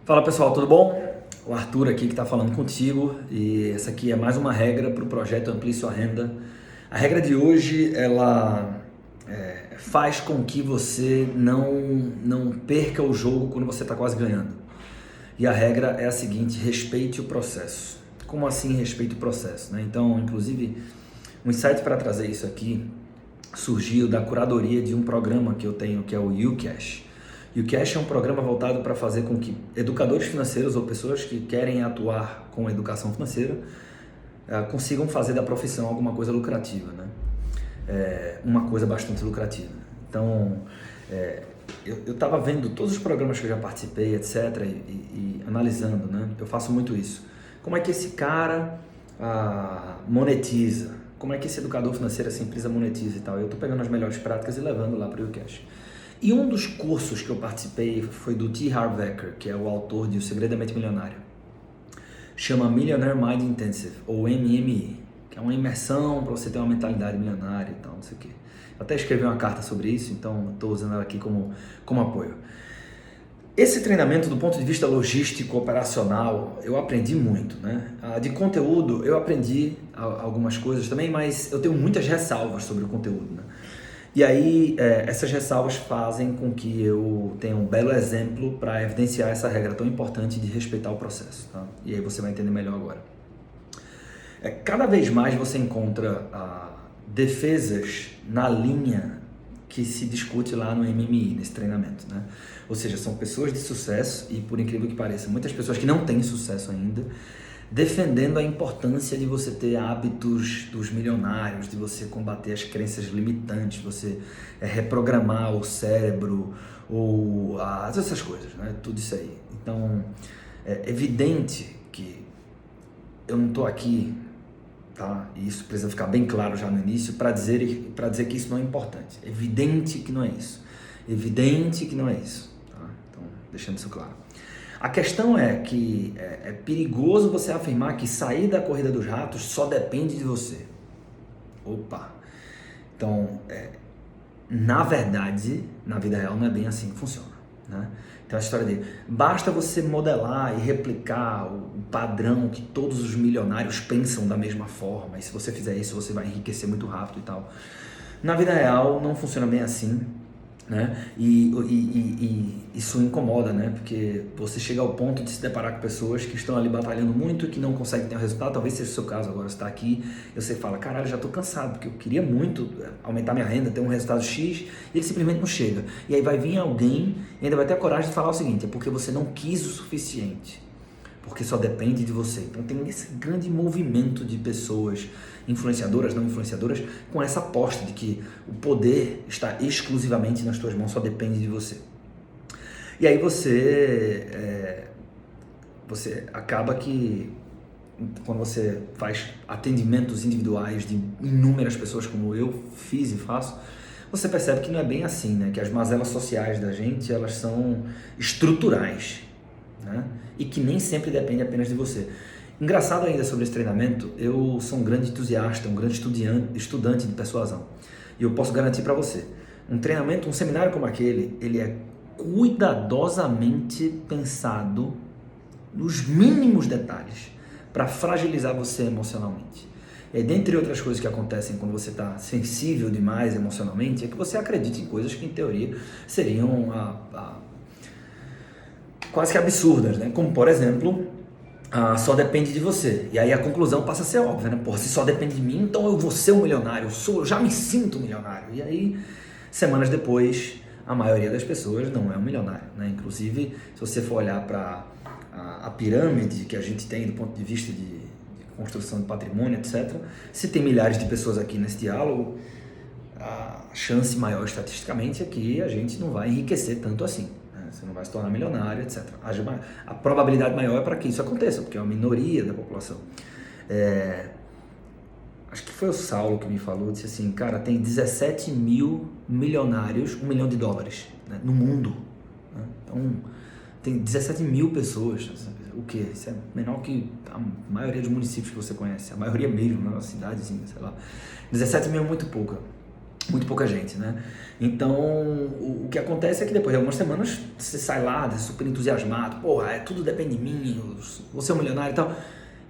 Fala pessoal, tudo bom? O Arthur aqui que está falando contigo e essa aqui é mais uma regra para o projeto Amplie Sua Renda. A regra de hoje, ela faz com que você não perca o jogo quando você está quase ganhando. E a regra é a seguinte: respeite o processo. Como assim respeite o processo? Né? Então, inclusive, um insight para trazer isso aqui surgiu da curadoria de um programa que eu tenho, que é o UCash. UCash é um programa voltado para fazer com que educadores financeiros ou pessoas que querem atuar com educação financeira consigam fazer da profissão alguma coisa lucrativa, né? Uma coisa bastante lucrativa. Então, eu estava vendo todos os programas que eu já participei, etc., e analisando, né? Eu faço muito isso. Como é que esse cara monetiza? Como é que esse educador financeiro, essa empresa monetiza e tal? Eu estou pegando as melhores práticas e levando lá para o UCash. E um dos cursos que eu participei foi do T. Harv Eker, que é o autor de O Segredo da Mente Milionária. Chama Millionaire Mind Intensive, ou MMI, que é uma imersão para você ter uma mentalidade milionária e tal, não sei o quê. Eu até escrevi uma carta sobre isso, então estou usando ela aqui como apoio. Esse treinamento, do ponto de vista logístico, operacional, eu aprendi muito, né? De conteúdo, eu aprendi algumas coisas também, mas eu tenho muitas ressalvas sobre o conteúdo, né? E aí, essas ressalvas fazem com que eu tenha um belo exemplo para evidenciar essa regra tão importante de respeitar o processo, tá? E aí você vai entender melhor agora. Cada vez mais você encontra defesas na linha que se discute lá no MMI, nesse treinamento, né? Ou seja, são pessoas de sucesso e, por incrível que pareça, muitas pessoas que não têm sucesso ainda, defendendo a importância de você ter hábitos dos milionários, de você combater as crenças limitantes, você reprogramar o cérebro, ou essas coisas, né? Tudo isso aí. Então, é evidente que eu não estou aqui, tá? E isso precisa ficar bem claro já no início, para dizer que isso não é importante. É evidente que não é isso. Evidente que não é isso. Tá? Então, deixando isso claro. A questão é que é perigoso você afirmar que sair da corrida dos ratos só depende de você. Opa! Então, na verdade, na vida real não é bem assim que funciona, né? Então a história dele, basta você modelar e replicar o padrão que todos os milionários pensam da mesma forma, e se você fizer isso você vai enriquecer muito rápido e tal. Na vida real não funciona bem assim, né? E isso incomoda, né? Porque você chega ao ponto de se deparar com pessoas que estão ali batalhando muito e que não conseguem ter um resultado. Talvez seja o seu caso agora, você está aqui e você fala, caralho, já tô cansado, porque eu queria muito aumentar minha renda, ter um resultado X, e ele simplesmente não chega. E aí vai vir alguém e ainda vai ter a coragem de falar o seguinte, é porque você não quis o suficiente, porque só depende de você. Então tem esse grande movimento de pessoas, influenciadoras, não influenciadoras, com essa aposta de que o poder está exclusivamente nas tuas mãos, só depende de você. E aí você acaba que, quando você faz atendimentos individuais de inúmeras pessoas, como eu fiz e faço, você percebe que não é bem assim, né? Que as mazelas sociais da gente, elas são estruturais, né? E que nem sempre depende apenas de você. Engraçado ainda sobre esse treinamento, eu sou um grande entusiasta, um grande estudante de persuasão. E eu posso garantir para você, um treinamento, um seminário como aquele, ele é cuidadosamente pensado nos mínimos detalhes para fragilizar você emocionalmente. E dentre outras coisas que acontecem quando você está sensível demais emocionalmente, é que você acredita em coisas que em teoria seriam quase que absurdas, né? Como, por exemplo, só depende de você. E aí a conclusão passa a ser óbvia, né? Porra, se só depende de mim, então eu vou ser um milionário. Eu já me sinto um milionário. E aí, semanas depois, a maioria das pessoas não é um milionário, né? Inclusive, se você for olhar para a pirâmide que a gente tem do ponto de vista de construção de patrimônio, etc. Se tem milhares de pessoas aqui nesse diálogo, a chance maior estatisticamente é que a gente não vai enriquecer tanto assim. Você não vai se tornar milionário, etc. A probabilidade maior é para que isso aconteça, porque é uma minoria da população. Acho que foi o Saulo que me falou, disse assim, cara, tem 17 mil milionários, $1 milhão, né, no mundo. Né? Então, tem 17 mil pessoas. O quê? Isso é menor que a maioria dos municípios que você conhece, a maioria mesmo, na cidadezinha, sei lá. 17 mil é muito pouca. Muito pouca gente, né? Então, o que acontece é que depois de algumas semanas, você sai lá, super entusiasmado, porra, tudo depende de mim, eu vou ser um milionário e tal.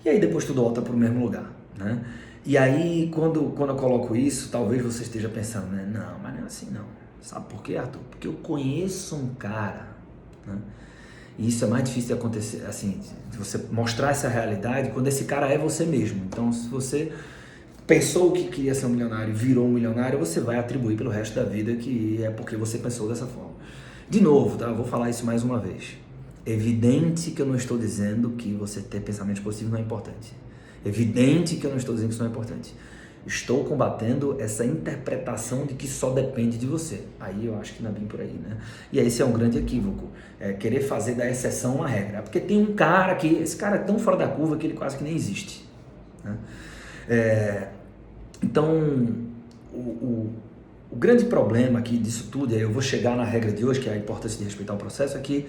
E aí depois tudo volta para o mesmo lugar, né? E aí, quando eu coloco isso, talvez você esteja pensando, né? Não, mas não é assim não. Sabe por quê, Arthur? Porque eu conheço um cara, né? E isso é mais difícil de acontecer, assim, de você mostrar essa realidade quando esse cara é você mesmo. Então, se você pensou que queria ser um milionário e virou um milionário, você vai atribuir pelo resto da vida que é porque você pensou dessa forma. De novo, tá? Eu vou falar isso mais uma vez. Evidente que eu não estou dizendo que você ter pensamentos positivos não é importante. Evidente que eu não estou dizendo que isso não é importante. Estou combatendo essa interpretação de que só depende de você. Aí eu acho que não é bem por aí, né? E aí esse é um grande equívoco. Querer fazer da exceção uma regra. Porque tem um cara que, esse cara é tão fora da curva que ele quase que nem existe, né? Então, o grande problema aqui disso tudo, e aí eu vou chegar na regra de hoje, que é a importância de respeitar o processo, é que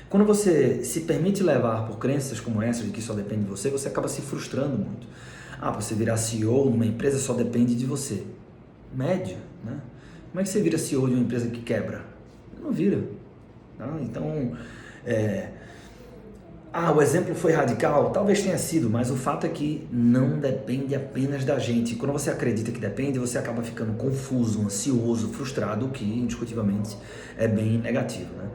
quando você se permite levar por crenças como essa, de que só depende de você, você acaba se frustrando muito. Para você virar CEO numa empresa só depende de você. Médio, né? Como é que você vira CEO de uma empresa que quebra? Não vira. Tá? Então, o exemplo foi radical? Talvez tenha sido, mas o fato é que não depende apenas da gente. Quando você acredita que depende, você acaba ficando confuso, ansioso, frustrado, o que indiscutivelmente é bem negativo, né?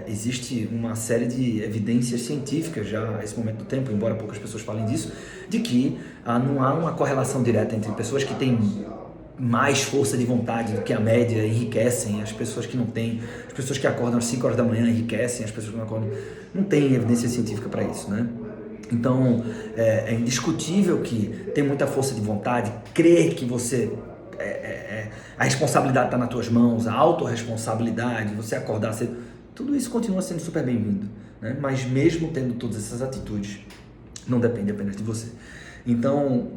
Existe uma série de evidências científicas já a esse momento do tempo, embora poucas pessoas falem disso, de que não há uma correlação direta entre pessoas que têm mais força de vontade do que a média enriquecem, as pessoas que não têm, as pessoas que acordam às 5 horas da manhã enriquecem, as pessoas que não acordam, não tem evidência científica para isso, né? Então, é indiscutível que tem muita força de vontade, crer que você, a responsabilidade está nas tuas mãos, a autorresponsabilidade, você acordar cedo, tudo isso continua sendo super bem-vindo, né? Mas mesmo tendo todas essas atitudes, não depende apenas de você. Então,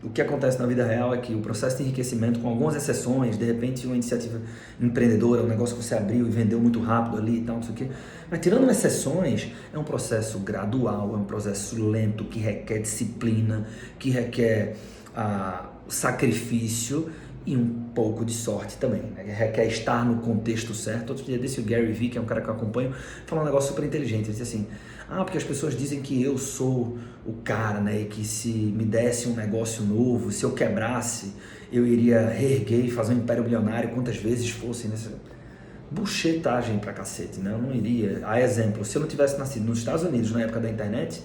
o que acontece na vida real é que o processo de enriquecimento, com algumas exceções, de repente uma iniciativa empreendedora, um negócio que você abriu e vendeu muito rápido ali e tal, não sei o quê, mas tirando exceções, é um processo gradual, é um processo lento, que requer disciplina, que requer sacrifício e um pouco de sorte também, né? Requer estar no contexto certo. Outro dia desse, o Gary Vee, que é um cara que eu acompanho, falou um negócio super inteligente. Ele disse assim, porque as pessoas dizem que eu sou o cara, né, e que se me desse um negócio novo, se eu quebrasse, eu iria reerguer e fazer um império bilionário quantas vezes fosse nessa... Buchetagem pra cacete, né? Eu não iria. A exemplo, se eu não tivesse nascido nos Estados Unidos na época da internet,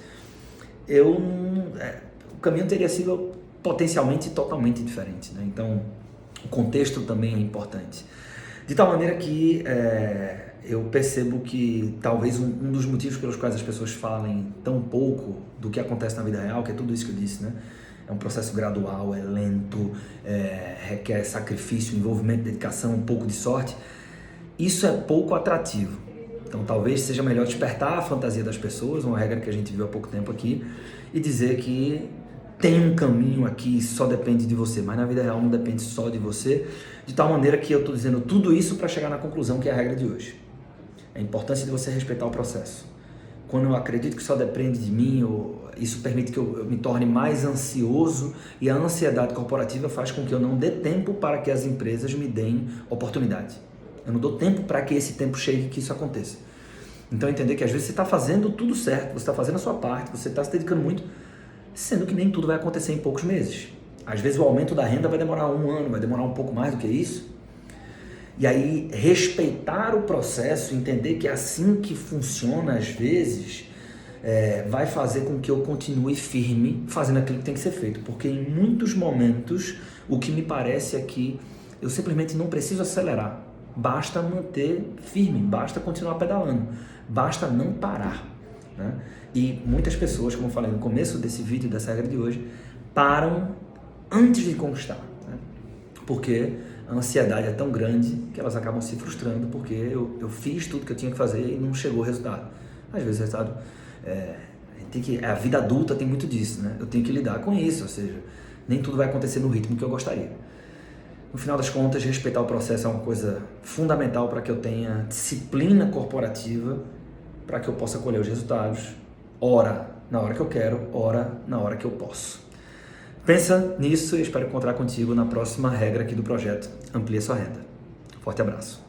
o caminho teria sido potencialmente totalmente diferente, né? Então, o contexto também é importante. De tal maneira que eu percebo que talvez um dos motivos pelos quais as pessoas falem tão pouco do que acontece na vida real, que é tudo isso que eu disse, né? É um processo gradual, é lento, requer sacrifício, envolvimento, dedicação, um pouco de sorte. Isso é pouco atrativo. Então talvez seja melhor despertar a fantasia das pessoas, uma regra que a gente viu há pouco tempo aqui, e dizer que tem um caminho aqui, só depende de você, mas na vida real não depende só de você, de tal maneira que eu estou dizendo tudo isso para chegar na conclusão que é a regra de hoje. A importância de você respeitar o processo. Quando eu acredito que só depende de mim, isso permite que eu me torne mais ansioso, e a ansiedade corporativa faz com que eu não dê tempo para que as empresas me deem oportunidade. Eu não dou tempo para que esse tempo chegue e que isso aconteça. Então entender que às vezes você está fazendo tudo certo, você está fazendo a sua parte, você está se dedicando muito, sendo que nem tudo vai acontecer em poucos meses. Às vezes o aumento da renda vai demorar 1 ano, vai demorar um pouco mais do que isso. E aí respeitar o processo, entender que é assim que funciona às vezes, vai fazer com que eu continue firme fazendo aquilo que tem que ser feito. Porque em muitos momentos o que me parece é que eu simplesmente não preciso acelerar. Basta manter firme, basta continuar pedalando, basta não parar, né? E muitas pessoas, como eu falei no começo desse vídeo, dessa regra de hoje, param antes de conquistar, né? Porque a ansiedade é tão grande que elas acabam se frustrando porque eu fiz tudo que eu tinha que fazer e não chegou o resultado. Às vezes o resultado, a vida adulta tem muito disso, né? Eu tenho que lidar com isso, ou seja, nem tudo vai acontecer no ritmo que eu gostaria. No final das contas, respeitar o processo é uma coisa fundamental para que eu tenha disciplina corporativa, para que eu possa colher os resultados, ora na hora que eu quero, ora na hora que eu posso. Pensa nisso e espero encontrar contigo na próxima regra aqui do projeto Amplie Sua Renda. Forte abraço.